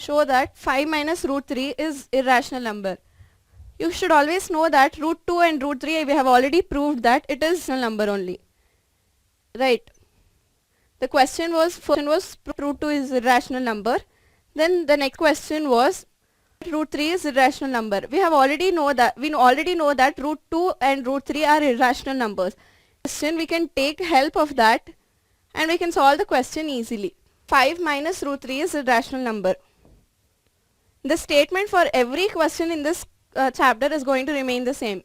show that 5 minus root 3 is irrational number. You should always know that root 2 and root 3 we have already proved that it is irrational number only. Right. The question was root 2 is irrational number. Then the next question was root 3 is irrational number. We already know that root 2 and root 3 are irrational numbers. Question, we can take help of that and we can solve the question easily. 5 minus root 3 is irrational number. The statement for every question in this chapter is going to remain the same.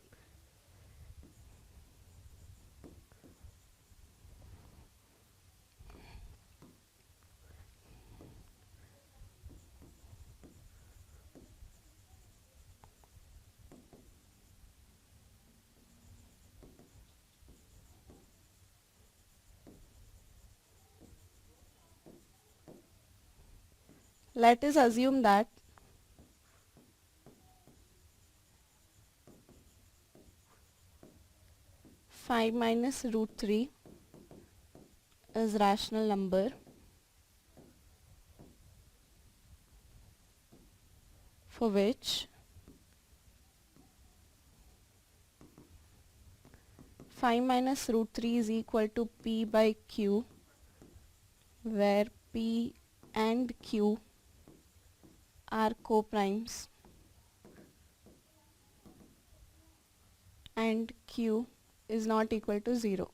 Let us assume that five minus root 3 is rational number for which 5 minus root 3 is equal to P by Q, where P and Q are co-primes and Q is not equal to 0.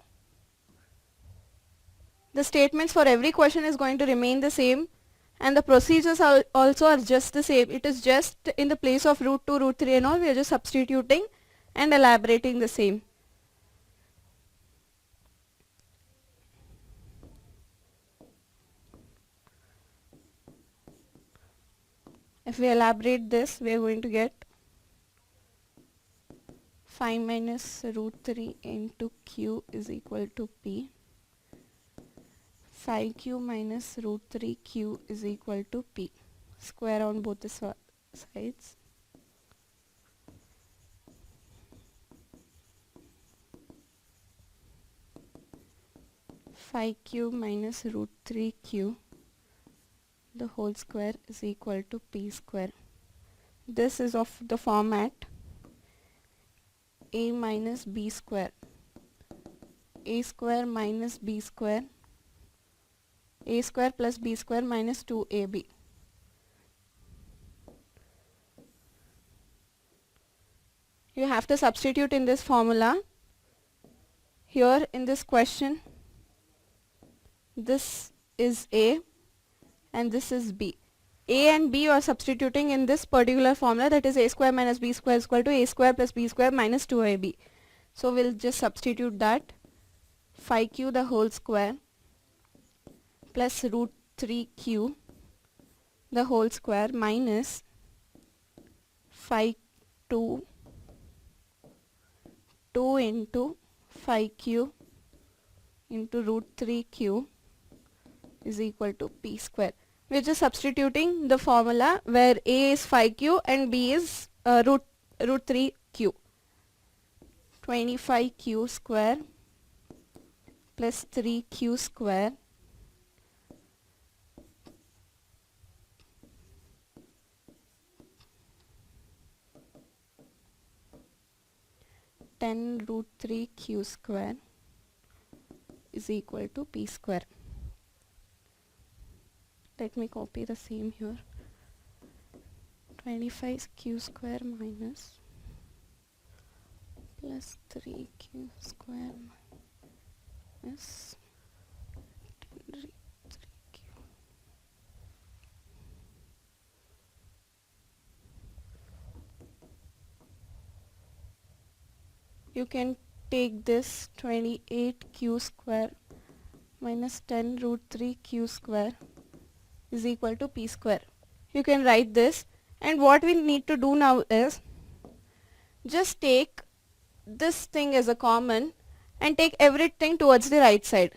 The statements for every question is going to remain the same and the procedures also are just the same. It is just in the place of root 2, root 3 and all, we are just substituting and elaborating the same. If we elaborate this, we are going to get 5 minus root 3 into Q is equal to P. 5Q minus root 3Q is equal to P. Square on both the sides. Phi q minus root 3q the whole square is equal to P square. This is of the format A minus B square. A square minus B square. A square plus B square minus 2AB. You have to substitute in this formula. Here in this question, this is A and this is B. A and B are substituting in this particular formula, that is A square minus B square is equal to A square plus B square minus 2AB. So we'll just substitute that. Phi q the whole square plus root 3q the whole square minus phi 2 into phi q into root 3q is equal to P square. We're just substituting the formula where A is phi q and B is root 3q. 25q square plus 3q square ten root 3q square is equal to P square. Let me copy the same here. 25q square minus plus 3q square minus 10 root 3q. You can take this 28q square minus 10 root 3q square is equal to P square. You can write this, and what we need to do now is just take this thing as a common and take everything towards the right side.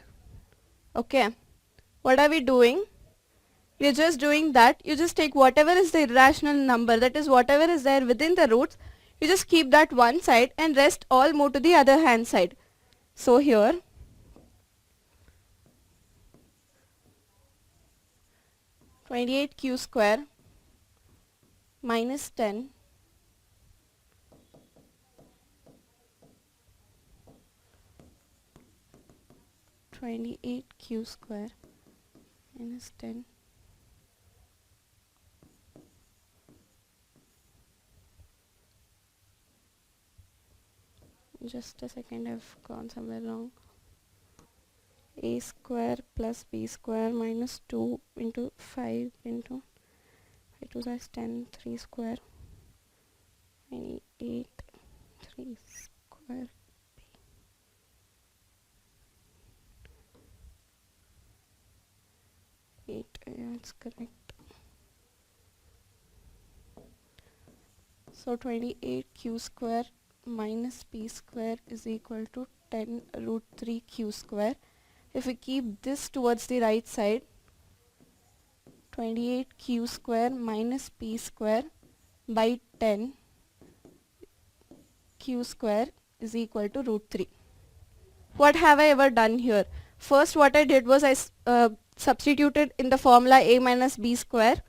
Okay, what are we doing? We are just doing that. You just take whatever is the irrational number, that is whatever is there within the roots, you just keep that one side and rest all move to the other hand side. So here 28q square minus 10 28q square minus 10 just a second, I've gone somewhere wrong. A square plus b square minus 2 into 5 into 5 2 is 10 3 square 28 3 square 8, yeah, it's correct. So 28q square minus p square is equal to 10 root 3 q square. If we keep this towards the right side, 28q square minus p square by 10 q square is equal to root 3. What have I ever done here? First what I did was I substituted in the formula a minus b square,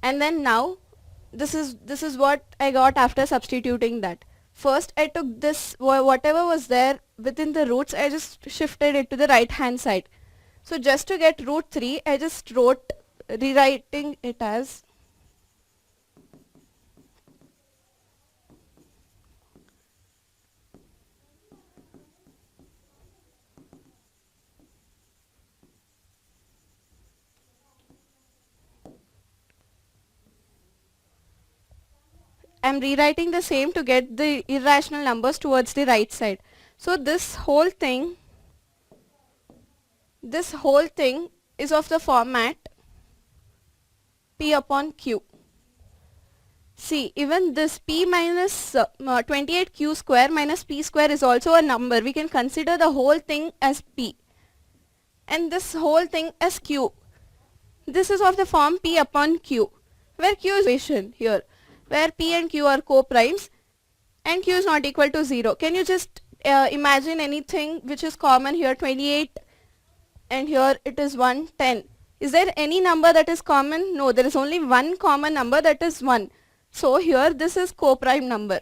and then now this is what I got after substituting that. First I took this whatever was there within the roots, I just shifted it to the right hand side. So just to get root 3, I just wrote, rewriting it as I'm rewriting the same to get the irrational numbers towards the right side. So this whole thing is of the format p upon q. See, even this p minus 28q square minus p square is also a number. We can consider the whole thing as p and this whole thing as q. This is of the form p upon q, where q is equation here, where p and q are co-primes and q is not equal to 0. Can you just imagine anything which is common here? 28 and here it is 110. Is there any number that is common? No, there is only one common number, that is 1. So here this is co-prime number.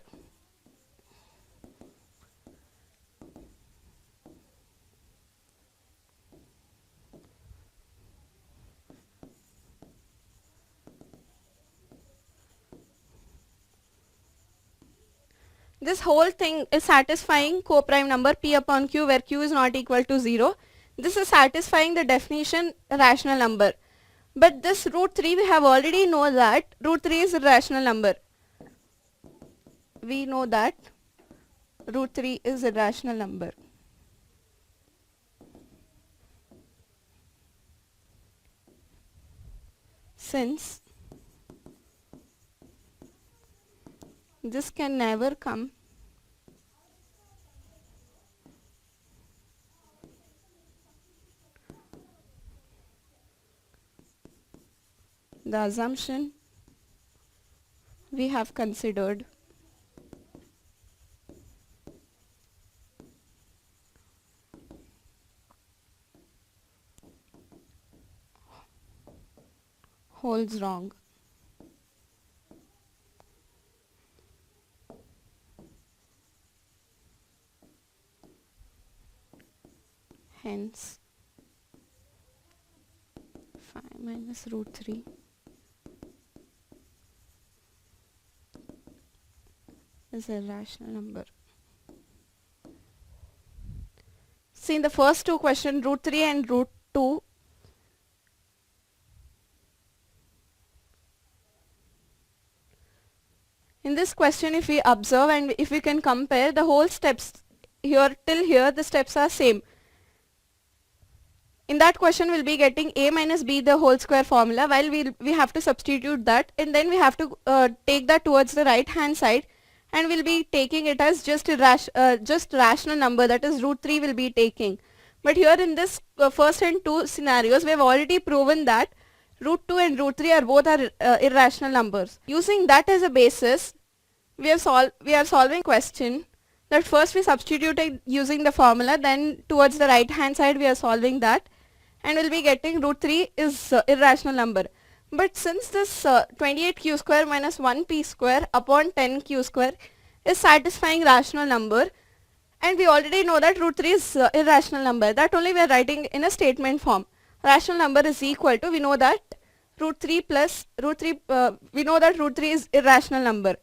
This whole thing is satisfying co-prime number p upon q, where q is not equal to 0. This is satisfying the definition rational number. But this root 3, we have already know that root 3 is a rational number. We know that root 3 is a rational number. Since this can never come the assumption we have considered holds wrong. Hence 5 minus root 3 is a rational number. See, in the first two questions, root 3 and root 2, in this question if we observe and if we can compare the whole steps here till here, the steps are same. In that question we'll be getting a minus b the whole square formula, while we have to substitute that, and then we have to take that towards the right hand side, and we'll be taking it as just rational number, that is root 3 will be taking. But here in this first and two scenarios we have already proven that root 2 and root 3 are both irrational numbers. Using that as a basis, we are solving question that first we substituted using the formula, then towards the right hand side we are solving that, and we'll be getting root 3 is irrational number. But since this 28q square minus 1p square upon 10q square is satisfying rational number, and we already know that root 3 is irrational number, that only we are writing in a statement form. Rational number is equal to, we know that root 3 plus root 3, we know that root 3 is irrational number.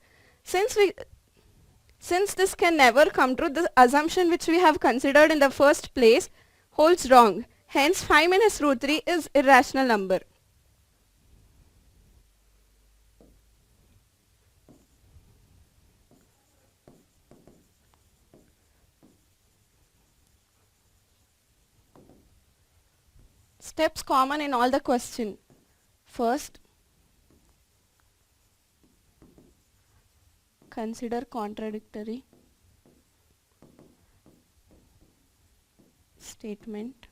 Since this can never come true, the assumption which we have considered in the first place holds wrong. Hence 5 minus root 3 is irrational number. Steps common in all the question. First, consider contradictory statement.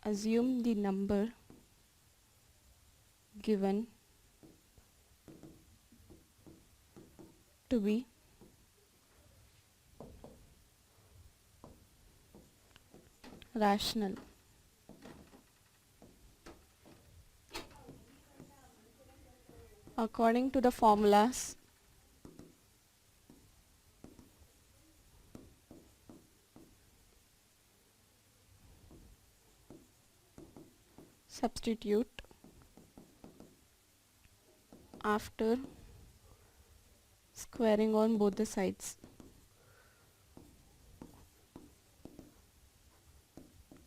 Assume the number given to be rational. According to the formulas, substitute after squaring on both the sides.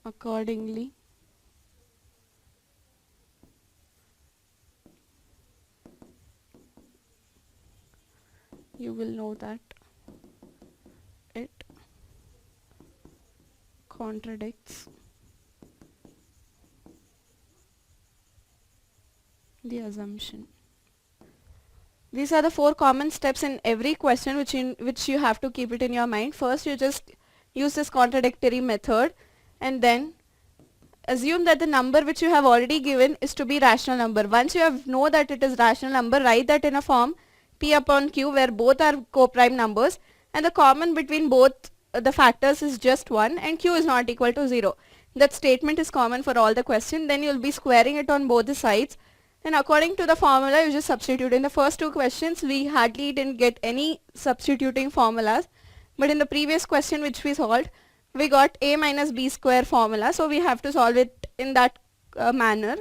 Accordingly, you will know that it contradicts the assumption. These are the 4 common steps in every question which you have to keep it in your mind. First, you just use this contradictory method, and then assume that the number which you have already given is to be rational number. Once you know that it is rational number, write that in a form p upon q, where both are co-prime numbers and the common between both the factors is just 1 and q is not equal to 0. That statement is common for all the question. Then you will be squaring it on both the sides, and according to the formula you just substitute. In the first 2 questions we hardly didn't get any substituting formulas, but in the previous question which we solved, we got a minus b square formula, so we have to solve it in that manner.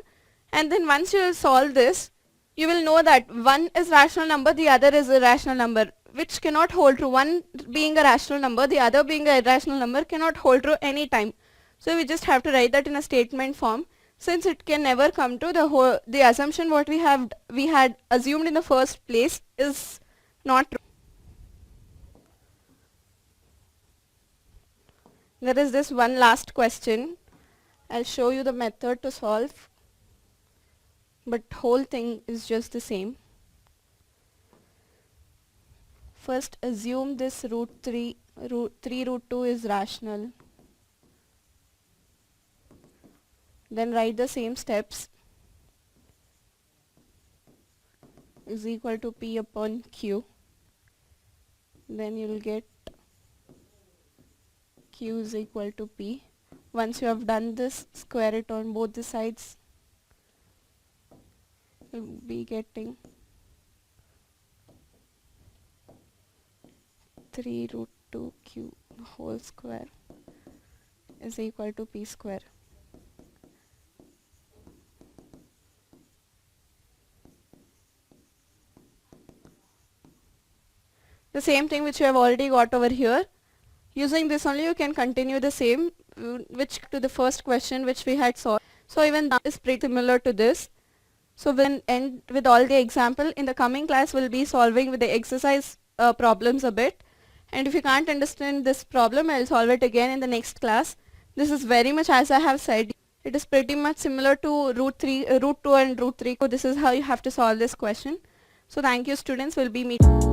And then once you solve this, you will know that one is rational number, the other is irrational number, which cannot hold true. One being a rational number, the other being a irrational number cannot hold true any time. So we just have to write that in a statement form, since it can never come to the assumption what we had assumed in the first place is not true. There is this one last question. I'll show you the method to solve, but whole thing is just the same. First, assume this root 3 root 2 is rational. Then write the same steps. Is equal to p upon q. Then you will get q is equal to p. Once you have done this, square it on both the sides. You'll be getting 3 root 2 q whole square is equal to p square. The same thing which you have already got over here. Using this only you can continue the same, which to the first question which we had solved. So even that is pretty similar to this. So we'll end with all the example. In the coming class we'll be solving with the exercise problems a bit. And if you can't understand this problem, I'll solve it again in the next class. This is very much, as I have said, it is pretty much similar to root 2 and root 3. So this is how you have to solve this question. So thank you students, we'll be meeting.